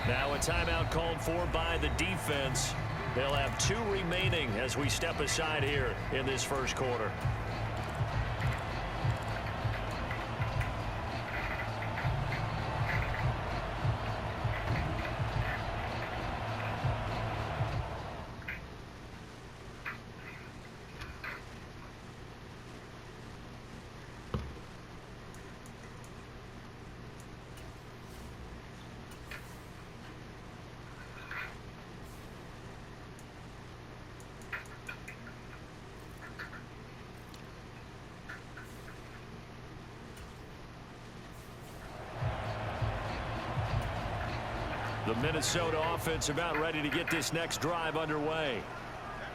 Now a timeout called for by the defense. They'll have 2 remaining as we step aside here in this first quarter. The Minnesota offense about ready to get this next drive underway.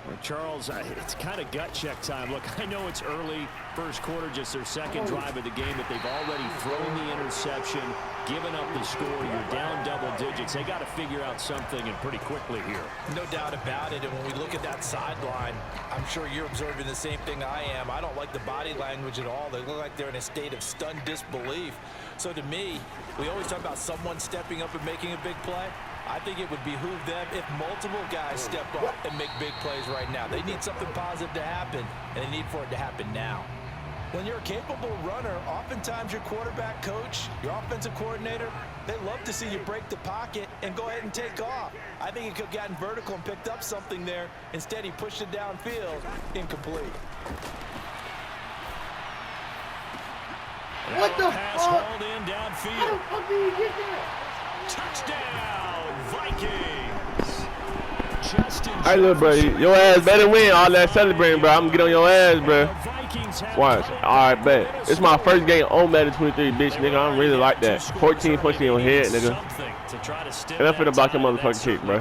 Well, Charles, it's kind of gut check time. Look, I know it's early, first quarter, just their second drive of the game, but they've already thrown the interception, given up the score. You're down double digits. They got to figure out something, and pretty quickly here. No doubt about it. And when we look at that sideline, I'm sure you're observing the same thing I am. I don't like the body language at all. They look like they're in a state of stunned disbelief. So to me, we always talk about someone stepping up and making a big play. I think it would behoove them if multiple guys step up and make big plays right now. They need something positive to happen, and they need for it to happen now. When you're a capable runner, oftentimes your quarterback coach, your offensive coordinator, they love to see you break the pocket and go ahead and take off. I think he could have gotten vertical and picked up something there. Instead, he pushed it downfield, incomplete. What the pass fuck? hauled in downfield. How the fuck did you get that? Touchdown, Vikings. Justin. Hey, look, bro, your ass better win all that celebrating, bro. I'm gonna get on your ass, bro. Watch. All right, bet. It's my first game on Madden 23, bitch, nigga. I don't really like that. 14 punching your head, nigga. And I'm finna block your motherfucking kick, bro.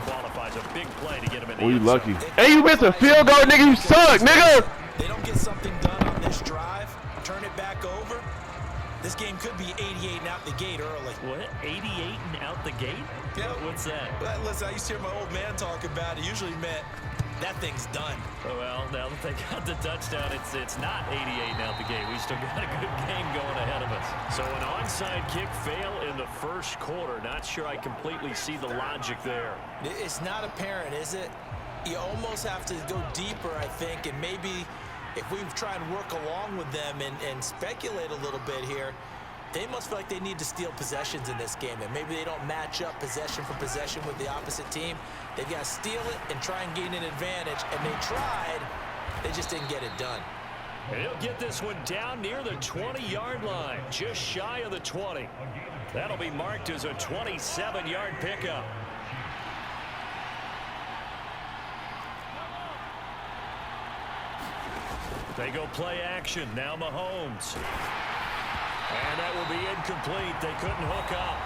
Oh, you lucky. Hey, you missed a field goal, nigga. You suck, nigga. They don't get something done on this drive, turn it back over. This game could be 88 and out the gate early. What? 88 and out the gate? Yeah. What's that? Well, listen, I used to hear my old man talk about it. Usually meant that thing's done. Oh, well, now that they got the touchdown, it's not 88 and out the gate. We still got a good game going ahead of us. So an onside kick fail in the first quarter. Not sure I completely see the logic there. It's not apparent, is it? You almost have to go deeper, I think, and maybe if we try and work along with them and speculate a little bit here, they must feel like they need to steal possessions in this game, and maybe they don't match up possession for possession with the opposite team. They've got to steal it and try and gain an advantage, and they tried. They just didn't get it done. And he'll get this one down near the 20-yard line, just shy of the 20. That'll be marked as a 27-yard pickup. They go play action. Now Mahomes. And that will be incomplete. They couldn't hook up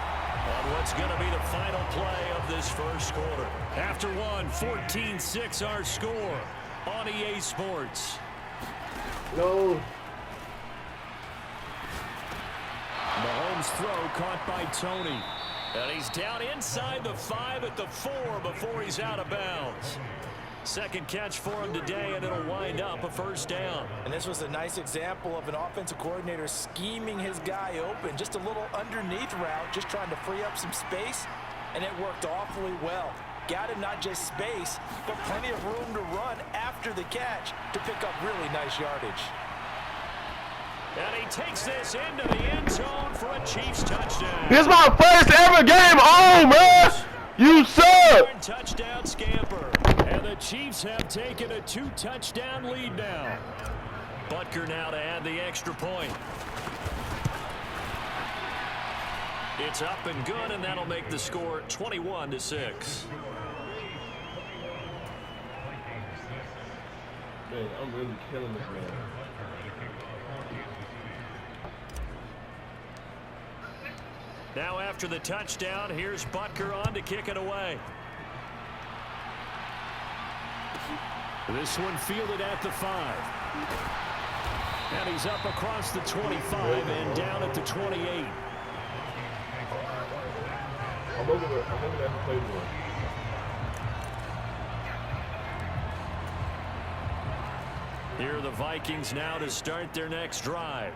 on what's going to be the final play of this first quarter. After one, 14-6 our score on EA Sports. No. Mahomes' throw caught by Tony. And he's down inside the 5 at the 4 before he's out of bounds. Second catch for him today, and it'll wind up a first down. And this was a nice example of an offensive coordinator scheming his guy open. Just a little underneath route, just trying to free up some space, and it worked awfully well. Got him not just space, but plenty of room to run after the catch to pick up really nice yardage. And he takes this into the end zone for a Chiefs touchdown. This is my first ever game on, bro. You suck. Touchdown scamper. And the Chiefs have taken a 2-touchdown lead now. Butker now to add the extra point. It's up and good, and that'll make the score 21-6. Man, I'm really killing this, man. Now after the touchdown, here's Butker on to kick it away. This one fielded at the 5. And he's up across the 25 and down at the 28. I'm over there to play one. Here are the Vikings now to start their next drive.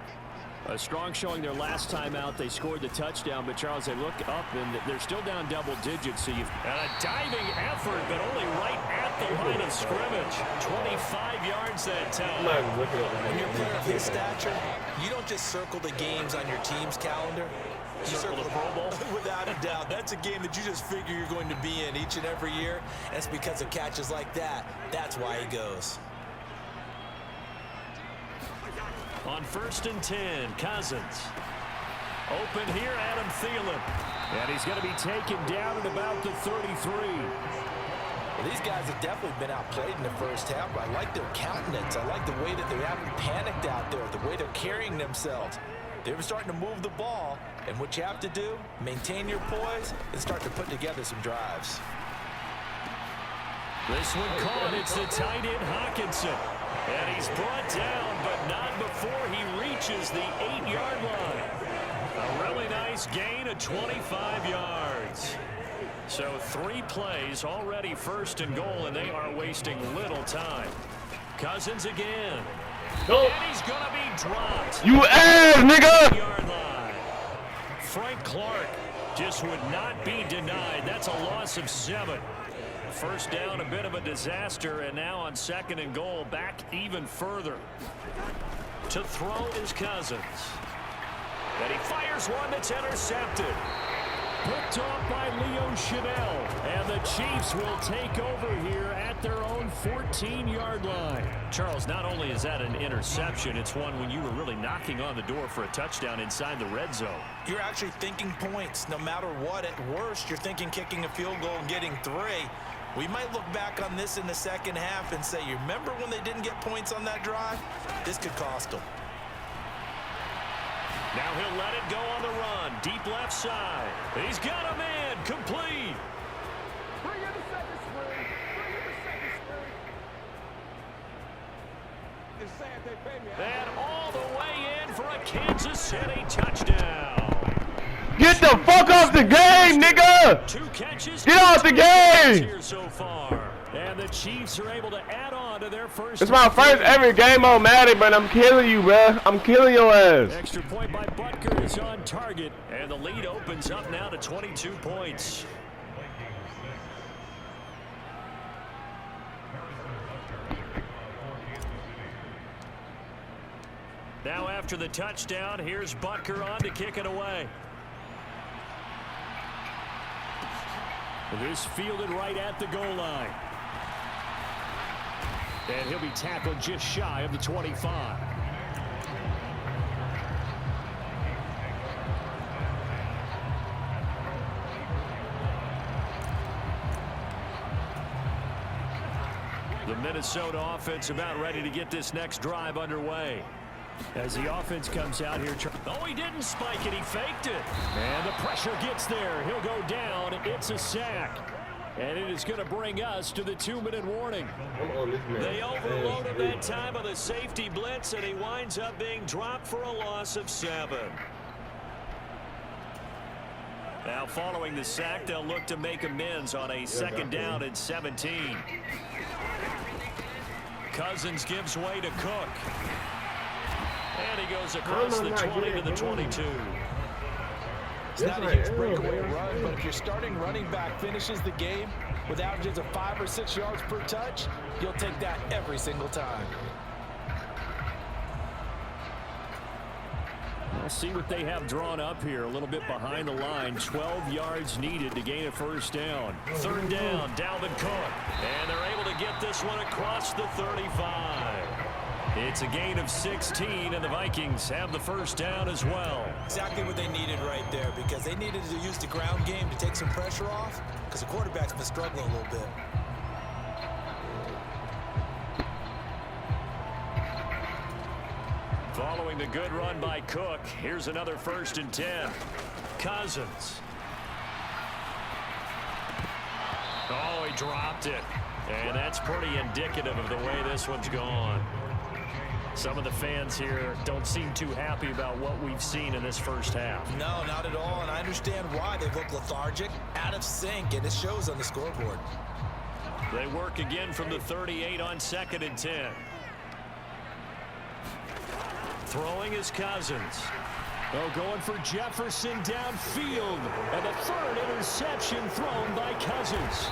A strong showing their last time out. They scored the touchdown, but Charles, they look up and they're still down double digits. So you've and a diving effort, but only right at the line of scrimmage. 25 yards that time. When you're a player of his stature, you don't just circle the games on your team's calendar. You circle the Pro Bowl. Without a doubt. That's a game that you just figure you're going to be in each and every year. And it's because of catches like that. That's why he goes. On 1st and 10, Cousins. Open here, Adam Thielen. And he's going to be taken down at about the 33. Well, these guys have definitely been outplayed in the first half. I like their countenance. I like the way that they haven't panicked out there, the way they're carrying themselves. They're starting to move the ball. And what you have to do, maintain your poise and start to put together some drives. This one caught. It's the tight end Hawkinson. And he's brought down, but not before he reaches the 8-yard line. A really nice gain of 25 yards. So 3 plays already 1st and goal, and they are wasting little time. Cousins again. Nope. And he's going to be dropped. You ass, nigga! 8-yard line. Frank Clark just would not be denied. That's a loss of 7. First down, a bit of a disaster, and now on 2nd and goal, back even further. To throw is Cousins. And he fires one that's intercepted. Picked off by Leo Chanel. And the Chiefs will take over here at their own 14-yard line. Charles, not only is that an interception, it's one when you were really knocking on the door for a touchdown inside the red zone. You're actually thinking points. No matter what, at worst, you're thinking kicking a field goal and getting 3. We might look back on this in the second half and say, you remember when they didn't get points on that drive? This could cost them. Now he'll let it go on the run. Deep left side. He's got a man. Complete. Bring in the second spring. Bring in the second spring. It's sad they pay me. And all the way in for a Kansas City touchdown. Get the fuck off the game, nigga! 2 catches. Get off the game! Here so far. And the Chiefs are able to add on to their first. It's my first ever game on Madden, but I'm killing you, bro. I'm killing your ass. Extra point by Butker is on target. And the lead opens up now to 22 points. Now after the touchdown, here's Butker on to kick it away. This fielded right at the goal line. And he'll be tackled just shy of the 25. The Minnesota offense about ready to get this next drive underway. As the offense comes out here. Oh, he didn't spike it. He faked it. And the pressure gets there. He'll go down. It's a sack. And it is going to bring us to the 2-minute warning. They overload him that time of the safety blitz, and he winds up being dropped for a loss of 7. Now following the sack, they'll look to make amends on a 2nd down and 17. Cousins gives way to Cook. And he goes across the 20 to the 22. It's not a huge breakaway run, but if your starting running back finishes the game with averages of 5 or 6 yards per touch, you'll take that every single time. We'll see what they have drawn up here. A little bit behind the line. 12 yards needed to gain a first down. 3rd down, Dalvin Cook. And they're able to get this one across the 35. It's a gain of 16, and the Vikings have the first down as well. Exactly what they needed right there, because they needed to use the ground game to take some pressure off, because the quarterback's been struggling a little bit. Following the good run by Cook, here's another 1st and 10. Cousins. Oh, he dropped it. And that's pretty indicative of the way this one's gone. Some of the fans here don't seem too happy about what we've seen in this first half. No, not at all, and I understand why. They look lethargic, out of sync, and it shows on the scoreboard. They work again from the 38 on 2nd and 10. Throwing is Cousins. Oh, going for Jefferson downfield. And the third interception thrown by Cousins.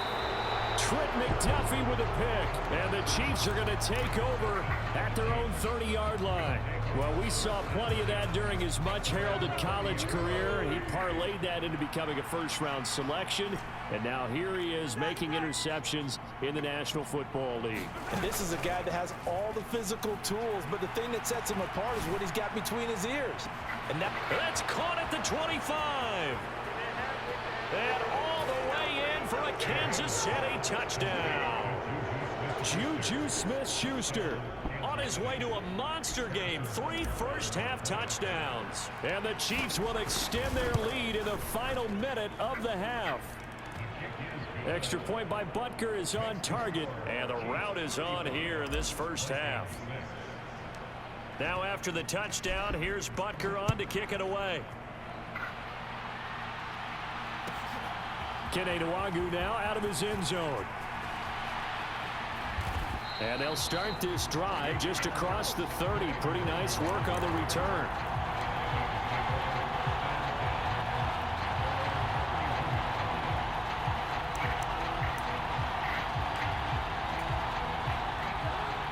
Trent McDuffie with a pick. And the Chiefs are going to take over at their own 30-yard line. Well, we saw plenty of that during his much-heralded college career. He parlayed that into becoming a first-round selection. And now here he is making interceptions in the National Football League. And this is a guy that has all the physical tools, but the thing that sets him apart is what he's got between his ears. And that's caught at the 25. And all the way in for a Kansas City touchdown. Juju Smith-Schuster on his way to a monster game. 3 first-half touchdowns. And the Chiefs will extend their lead in the final minute of the half. Extra point by Butker is on target, and the route is on here in this first half. Now after the touchdown, here's Butker on to kick it away. Kene Nwangwu now out of his end zone. And they'll start this drive just across the 30. Pretty nice work on the return.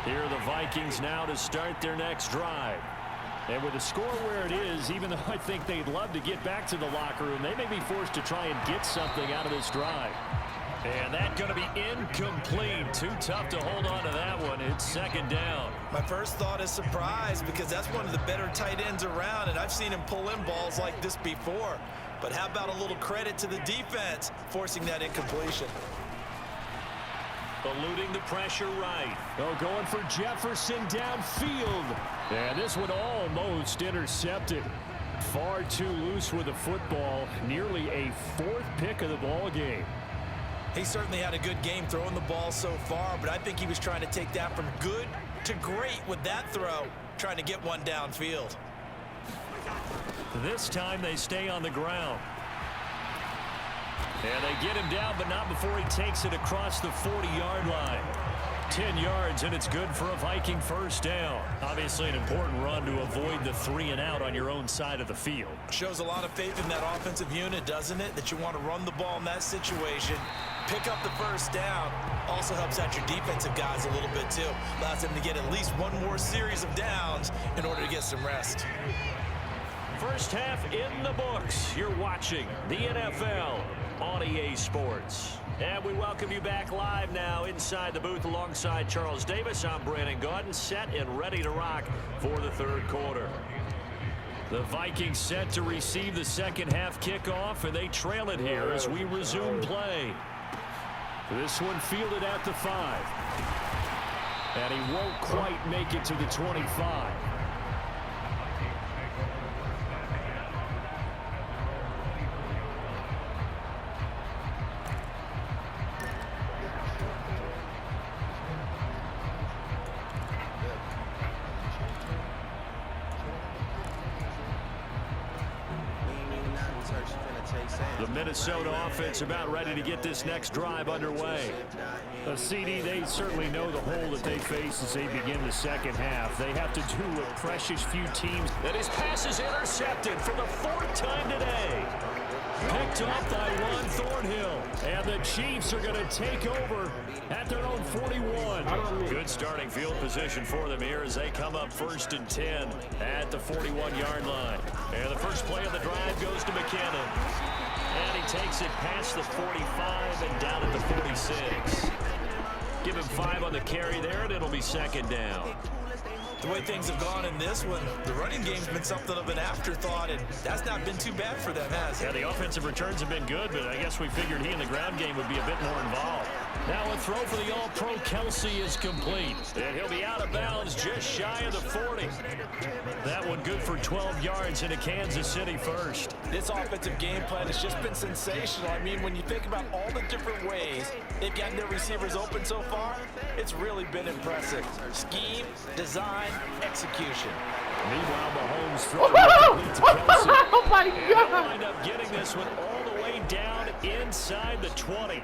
Here are the Vikings now to start their next drive. And with the score where it is, even though I think they'd love to get back to the locker room, they may be forced to try and get something out of this drive. And that's going to be incomplete. Too tough to hold on to that one. It's second down. my first thought is surprise, because that's one of the better tight ends around, and I've seen him pull in balls like this before. But how about a little credit to the defense forcing that incompletion? Eluding the pressure right. Oh, going for Jefferson downfield. And this one almost intercepted. Far too loose with the football. Nearly a fourth pick of the ball game. He certainly had a good game throwing the ball so far, but I think he was trying to take that from good to great with that throw, trying to get one downfield. This time they stay on the ground. And they get him down, but not before he takes it across the 40-yard line. 10 yards, and it's good for a Viking first down. Obviously an important run to avoid the 3-and-out on your own side of the field. Shows a lot of faith in that offensive unit, doesn't it? That you want to run the ball in that situation, pick up the first down. Also helps out your defensive guys a little bit too. Allows them to get at least one more series of downs in order to get some rest. First half in the books. You're watching the NFL on EA Sports. And we welcome you back live now inside the booth alongside Charles Davis. I'm Brandon Gaudin, set and ready to rock for the third quarter. The Vikings set to receive the second half kickoff, and they trail it here as we resume play. This one fielded at the 5. And he won't quite make it to the 25. The Minnesota offense about ready to get this next drive underway. CD, they certainly know the hole that they face as they begin the second half. They have to do with precious few teams. That his pass is intercepted for the 4th time today. Picked up by Juan Thornhill. And the Chiefs are going to take over at their own 41. Good starting field position for them here as they come up 1st and 10 at the 41-yard line. And the first play of the drive goes to McKinnon. And he takes it past the 45 and down at the 46. Give him 5 on the carry there, and it'll be second down. The way things have gone in this one, the running game's been something of an afterthought, and that's not been too bad for them, has it? Yeah, the offensive returns have been good, but I guess we figured he in the ground game would be a bit more involved. Now a throw for the All-Pro Kelsey is complete, and he'll be out of bounds just shy of the 40. That one good for 12 yards into Kansas City first. This offensive game plan has just been sensational. I mean, when you think about all the different ways they've gotten their receivers open so far, it's really been impressive. Scheme, design, execution. Meanwhile, Mahomes throws it to Kelsey. Oh my God! Wind up getting this one all the way down inside the 20.